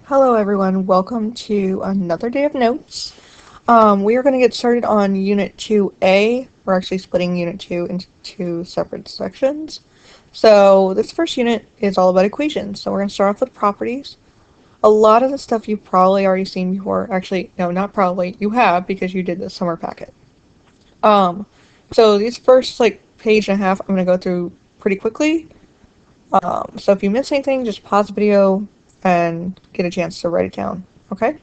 Hello everyone, welcome to another day of notes. We are going to get started on Unit 2A. We're actually splitting Unit 2 into two separate sections. So this first unit is all about equations. So we're going to start off with properties. A lot of the stuff you've probably already seen before. Actually, no, not probably. You have because you did the summer packet. So these first page and a half I'm going to go through pretty quickly. So if you miss anything, just pause the video and get a chance to write it down, okay?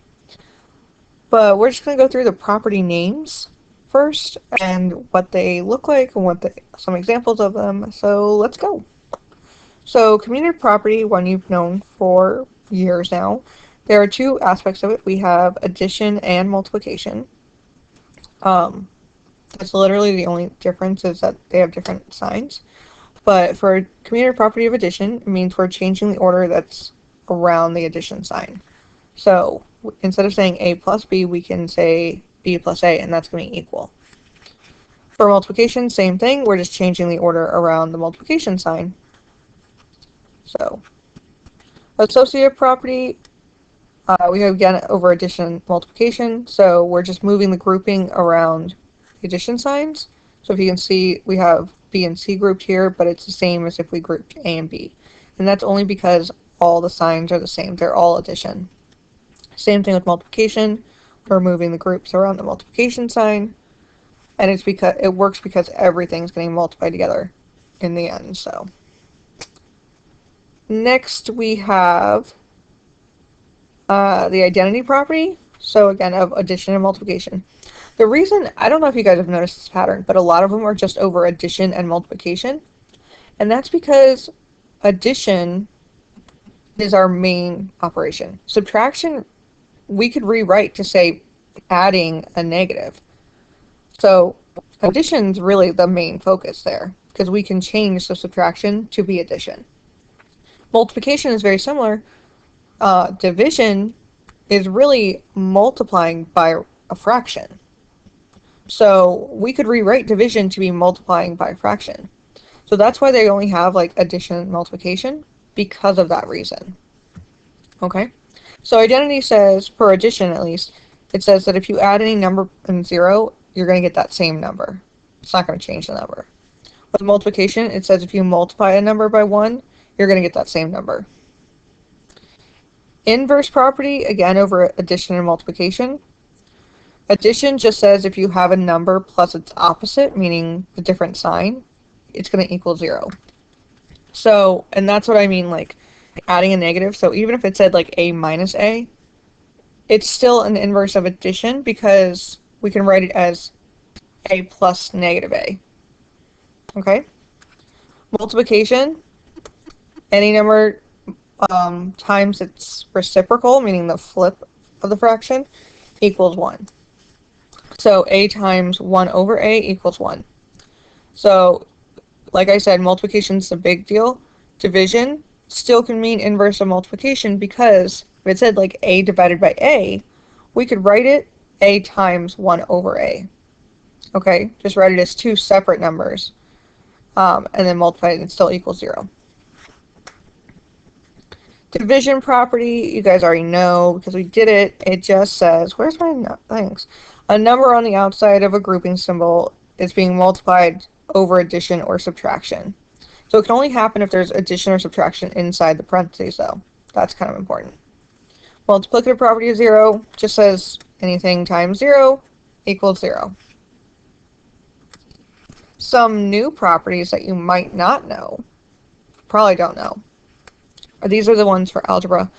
But we're just going to go through the property names first and what they look like and some examples of them. So let's go. So community property, one you've known for years now. There are two aspects of it. We have addition and multiplication. That's literally the only difference is that they have different signs. But for community property of addition, it means we're changing the order that's around the addition sign. So instead of saying A plus B, we can say B plus A, and that's going to be equal. For multiplication, same thing. We're just changing the order around the multiplication sign. So associative property, we have again over addition and multiplication. So we're just moving the grouping around the addition signs. So if you can see, we have B and C grouped here, but it's the same as if we grouped A and B. And that's only because all the signs are the same. They're all addition. Same thing with multiplication. We're moving the groups around the multiplication sign. And it's because it works because everything's getting multiplied together in the end. So next we have the identity property. So again, of addition and multiplication. The reason, I don't know if you guys have noticed this pattern, but a lot of them are just over addition and multiplication. And that's because addition is our main operation. Subtraction, we could rewrite to say adding a negative. So addition's really the main focus there, because we can change the subtraction to be addition. Multiplication is very similar. Division is really multiplying by a fraction. So we could rewrite division to be multiplying by a fraction. So that's why they only have addition and multiplication, because of that reason. Okay? So identity says, for addition at least, it says that if you add any number and 0, you're going to get that same number. It's not going to change the number. With multiplication, it says if you multiply a number by 1, you're going to get that same number. Inverse property, again over addition and multiplication. Addition just says if you have a number plus its opposite, meaning the different sign, it's going to equal 0. So, and that's what I mean, adding a negative. So even if it said A minus A, it's still an inverse of addition because we can write it as A plus negative A. Okay? Multiplication, any number times its reciprocal, meaning the flip of the fraction, equals 1. So A times 1 over A equals 1. So, like I said, multiplication is a big deal. Division still can mean inverse of multiplication because if it said A divided by A, we could write it A times 1 over A. Okay, just write it as two separate numbers and then multiply it and it still equals 0. Division property, you guys already know because we did it. It just says, where's my things? A number on the outside of a grouping symbol is being multiplied over addition or subtraction. So it can only happen if there's addition or subtraction inside the parentheses, though. That's kind of important. Multiplicative property of 0 just says anything times 0 equals 0. Some new properties that you might not know, probably don't know. These are the ones for algebra.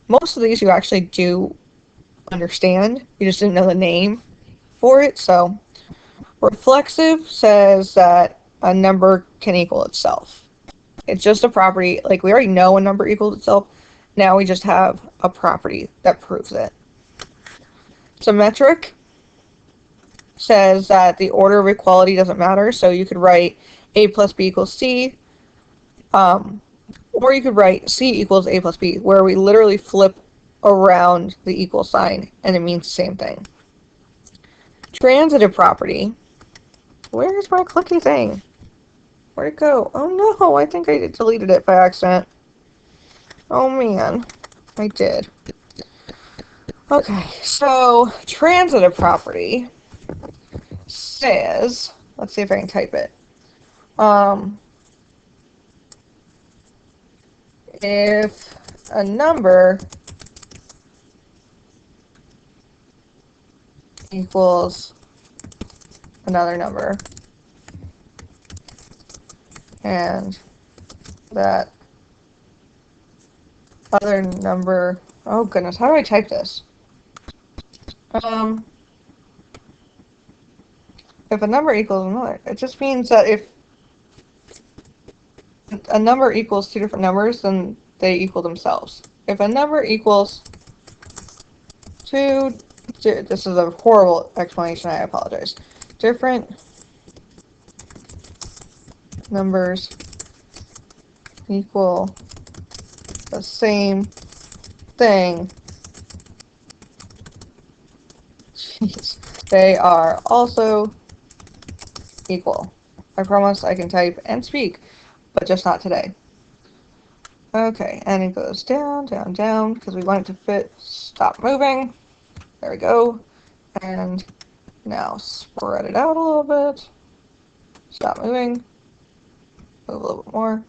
Most of these you actually do understand. You just didn't know the name for it. So reflexive says that a number can equal itself. It's just a property. We already know a number equals itself. Now we just have a property that proves it. Symmetric says that the order of equality doesn't matter. So you could write A plus B equals C. Or you could write C equals A plus B, where we literally flip around the equal sign, and it means the same thing. Transitive property. Where's my clicky thing? Where'd it go? Oh no, I think I deleted it by accident. Oh man. I did. Okay, so transitive property says, let's see if I can type it. If a number equals another number, and that other number, oh goodness, how do I type this? If a number equals another, it just means that if a number equals two different numbers, then they equal themselves. If a number equals two, this is a horrible explanation, I apologize. Different numbers equal the same thing. Jeez. They are also equal. I promise I can type and speak, but just not today. Okay, and it goes down, down, down, because we want it to fit. Stop moving. There we go. And now spread it out a little bit. Stop moving. Move a little bit more.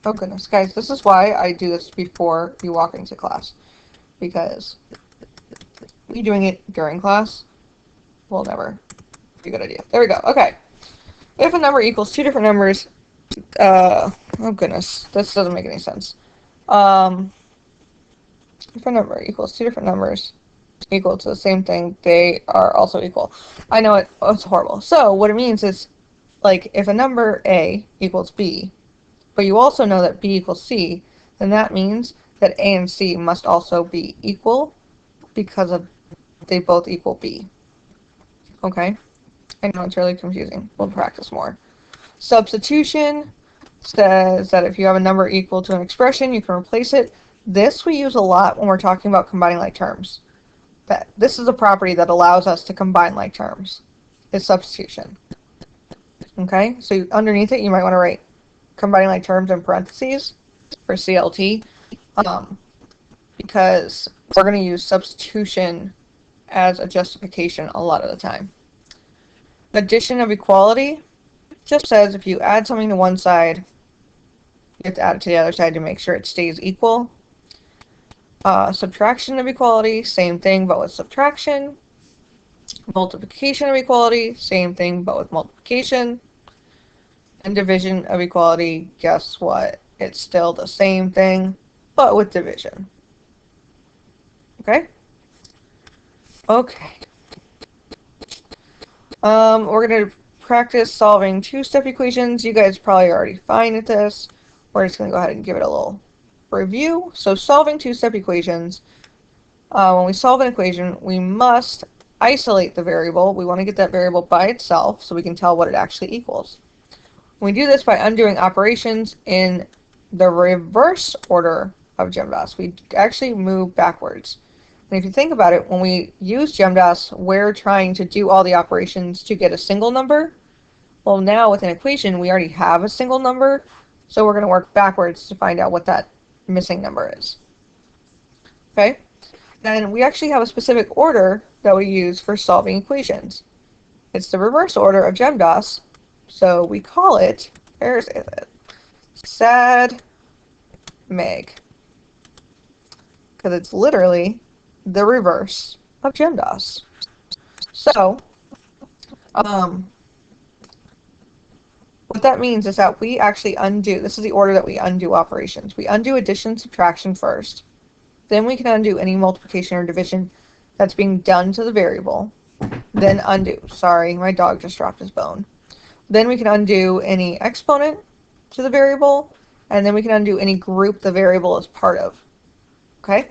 Oh goodness, guys, this is why I do this before you walk into class. Because me doing it during class will never be a good idea. There we go. Okay. If a number equals two different numbers, oh goodness, this doesn't make any sense. If a number equals two different numbers equal to the same thing, they are also equal. I know it's horrible. So what it means is, like, if a number A equals B, but you also know that B equals C, then that means that A and C must also be equal because of they both equal B. Okay? I know it's really confusing. We'll practice more. Substitution says that if you have a number equal to an expression, you can replace it. This we use a lot when we're talking about combining like terms. This is a property that allows us to combine like terms. It's substitution. Okay? So underneath it, you might want to write combining like terms in parentheses for CLT, because we're going to use substitution as a justification a lot of the time. Addition of equality just says if you add something to one side, you have to add it to the other side to make sure it stays equal. Subtraction of equality, same thing but with subtraction. Multiplication of equality, same thing but with multiplication. And division of equality, guess what? It's still the same thing, but with division. Okay? Okay. We're going to practice solving two-step equations. You guys probably already fine at this. We're just going to go ahead and give it a little review. So solving two-step equations, when we solve an equation, we must isolate the variable. We want to get that variable by itself so we can tell what it actually equals. We do this by undoing operations in the reverse order of GEMDAS. We actually move backwards. And if you think about it, when we use GEMDAS, we're trying to do all the operations to get a single number. Well, now with an equation, we already have a single number, so we're going to work backwards to find out what that missing number is. Okay? And we actually have a specific order that we use for solving equations. It's the reverse order of GEMDAS, so we call it, where is it? SAD MEG. Because it's literally the reverse of GEMDAS. So, what that means is that we actually undo, this is the order that we undo operations. We undo addition and subtraction first. Then we can undo any multiplication or division that's being done to the variable. Then undo. Sorry, my dog just dropped his bone. Then we can undo any exponent to the variable. And then we can undo any group the variable is part of. Okay?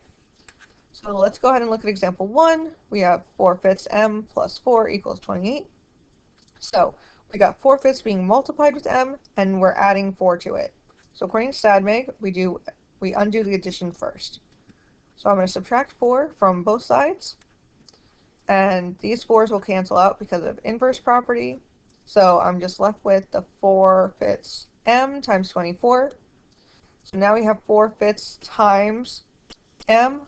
So let's go ahead and look at example 1. We have 4/5 m plus 4 equals 28. So we got 4/5 being multiplied with m, and we're adding 4 to it. So according to SADMEG, we undo the addition first. So I'm going to subtract 4 from both sides, and these 4's will cancel out because of inverse property. So I'm just left with the 4/5 m times 24. So now we have 4/5 times m.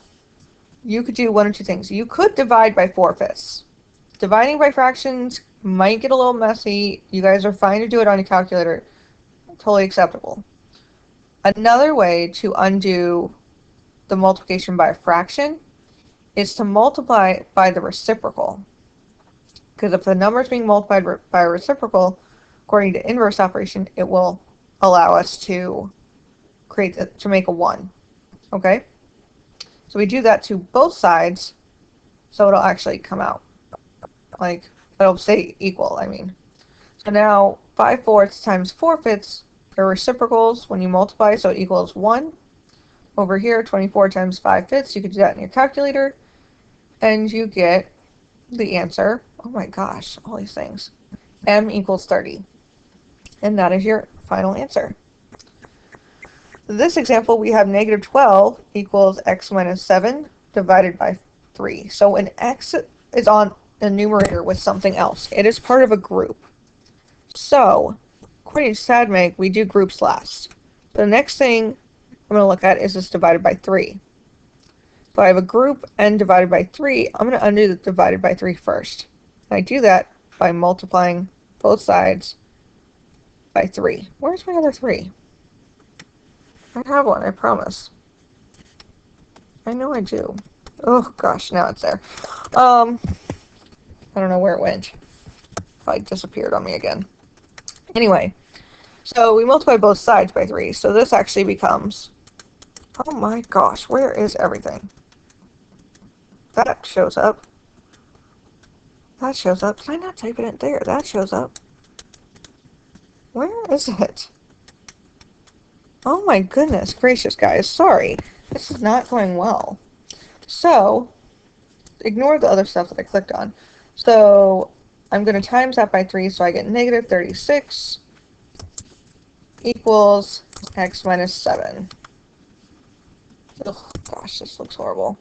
You could do one of two things. You could divide by 4/5. Dividing by fractions might get a little messy. You guys are fine to do it on your calculator. Totally acceptable. Another way to undo the multiplication by a fraction is to multiply by the reciprocal. Because if the number is being multiplied by a reciprocal, according to inverse operation, it will allow us to make a 1. Okay? So we do that to both sides, so it'll actually come out. Like, it'll say equal, I mean. So now 5/4 times 4/5 are reciprocals when you multiply, so it equals 1. Over here, 24 times 5/5, you could do that in your calculator, and you get the answer. Oh my gosh, all these things. M equals 30. And that is your final answer. This example, we have -12 equals x minus 7 divided by 3. So when x is on the numerator with something else, it is part of a group. So, according to SADMAG, we do groups last. The next thing I'm going to look at is this divided by 3. So I have a group n divided by 3. I'm going to undo the divided by 3 first. And I do that by multiplying both sides by 3. Where's my other 3? I have one, I promise. I know I do. Oh gosh, now it's there. I don't know where it went. Probably disappeared on me again. Anyway, so we multiply both sides by 3. So this actually becomes, oh my gosh, where is everything? That shows up. That shows up. Did I not type it there? That shows up. Where is it? Oh my goodness gracious, guys. Sorry. This is not going well. So, ignore the other stuff that I clicked on. So, I'm going to times that by 3, so I get -36 equals x minus 7. Oh gosh, this looks horrible.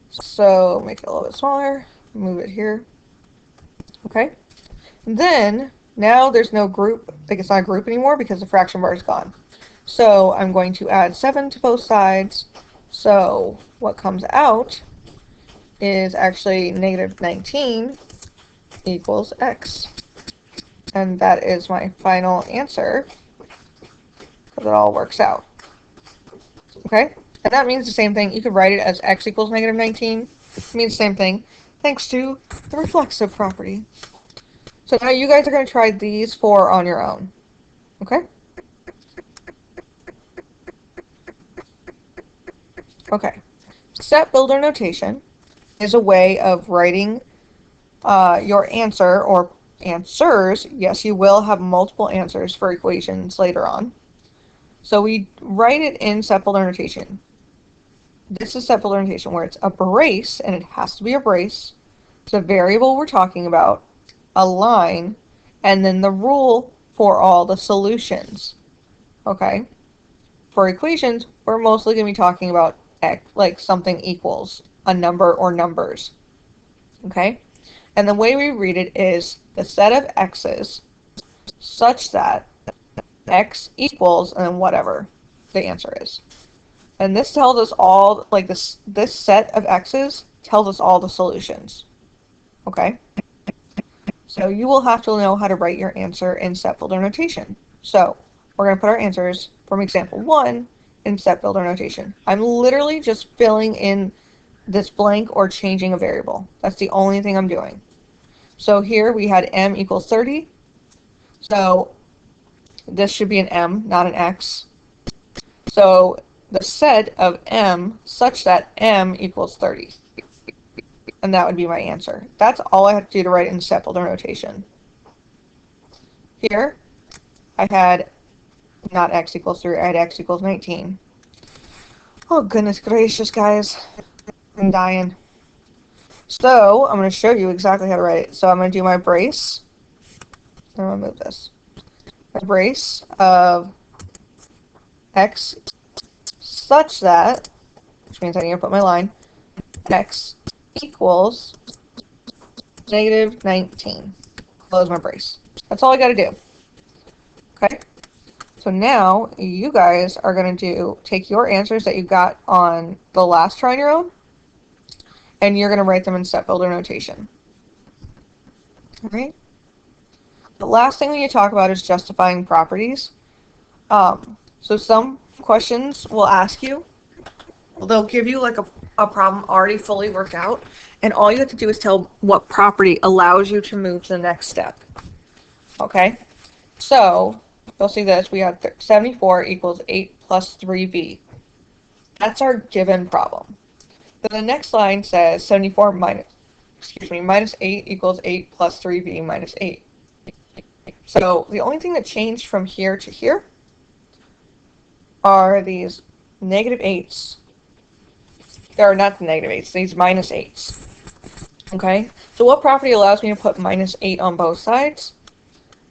So, make it a little bit smaller. Move it here. Okay. Then, now there's no group. Like, it's not a group anymore because the fraction bar is gone. So I'm going to add 7 to both sides. So what comes out is actually -19 equals x. And that is my final answer, because it all works out. Okay? And that means the same thing. You could write it as x equals -19. It means the same thing, thanks to the reflexive property. So now you guys are going to try these 4 on your own. Okay? Okay, SetBuilder Notation is a way of writing your answer or answers. Yes, you will have multiple answers for equations later on. So we write it in SetBuilder Notation. This is SetBuilder Notation where it's a brace, and it has to be a brace. It's a variable we're talking about, a line, and then the rule for all the solutions. Okay? For equations, we're mostly going to be talking about like something equals a number or numbers. Okay? And the way we read it is the set of x's such that x equals and then whatever the answer is. And this tells us all, like this set of x's tells us all the solutions. Okay? So you will have to know how to write your answer in SetBuilder Notation. So we're going to put our answers from example 1 in SetBuilder Notation. I'm literally just filling in this blank or changing a variable. That's the only thing I'm doing. So here we had m equals 30. So this should be an m, not an x. So the set of m such that m equals 30. And that would be my answer. That's all I have to do to write in SetBuilder Notation. Here, I had not x equals 3, I had x equals 19. Oh goodness gracious, guys. I'm dying. So, I'm going to show you exactly how to write it. So I'm going to do my brace. I'm going to move this. My brace of x such that, which means I need to put my line, x equals -19. Close my brace. That's all I got to do. Okay? So now you guys are going to take your answers that you got on the last try on your own, and you're going to write them in SetBuilder Notation. All right. The last thing we need to talk about is justifying properties. So some questions will ask you, they'll give you like a problem already fully worked out, and all you have to do is tell what property allows you to move to the next step. Okay, so you'll see this, we have 74 equals 8 plus 3b. That's our given problem. Then the next line says 74 minus 8 equals 8 plus 3b minus 8. So the only thing that changed from here to here are these negative 8s. Or not the negative 8s, these minus 8s. Okay, so what property allows me to put minus 8 on both sides?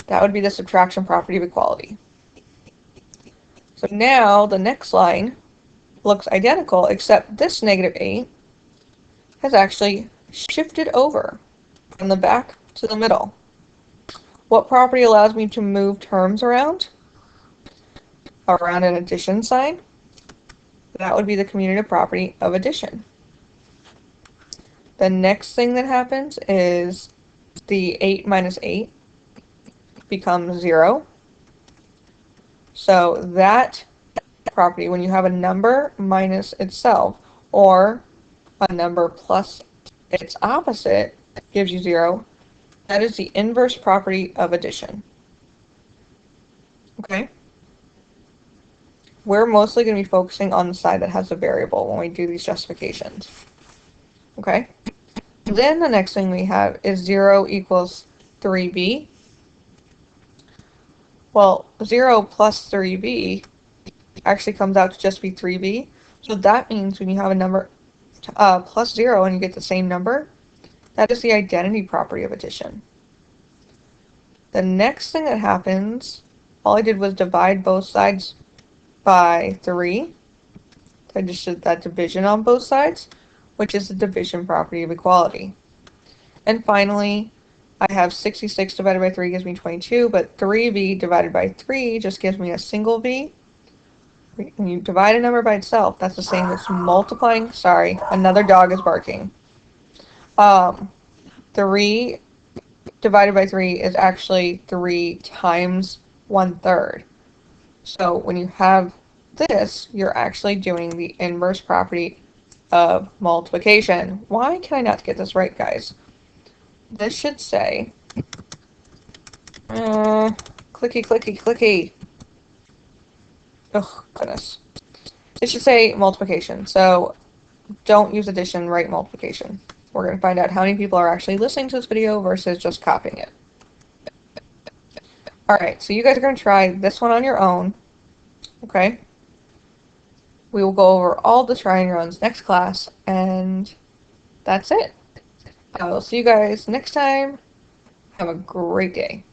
That would be the subtraction property of equality. So now the next line looks identical, except this negative 8 has actually shifted over from the back to the middle. What property allows me to move terms around an addition sign? That would be the commutative property of addition. The next thing that happens is the 8 minus 8 becomes 0. So that property, when you have a number minus itself or a number plus its opposite, gives you 0. That is the inverse property of addition. Okay? We're mostly going to be focusing on the side that has a variable when we do these justifications. Okay? Then the next thing we have is 0 equals 3b. Well, 0 plus 3b actually comes out to just be 3b. So that means when you have a number plus 0 and you get the same number, that is the identity property of addition. The next thing that happens, all I did was divide both sides by 3. I just did that division on both sides, which is the division property of equality. And finally, I have 66 divided by 3 gives me 22, but 3b divided by 3 just gives me a single v. When you divide a number by itself, that's the same as multiplying. Sorry, another dog is barking. 3 divided by 3 is actually 3 times 1/3. So when you have this, you're actually doing the inverse property of multiplication. Why can I not get this right, guys? This should say, clicky, clicky, clicky. Oh, goodness. It should say multiplication. So don't use addition, write multiplication. We're going to find out how many people are actually listening to this video versus just copying it. Alright, so you guys are going to try this one on your own. Okay? We will go over all the try on your owns next class, and that's it. I will see you guys next time. Have a great day.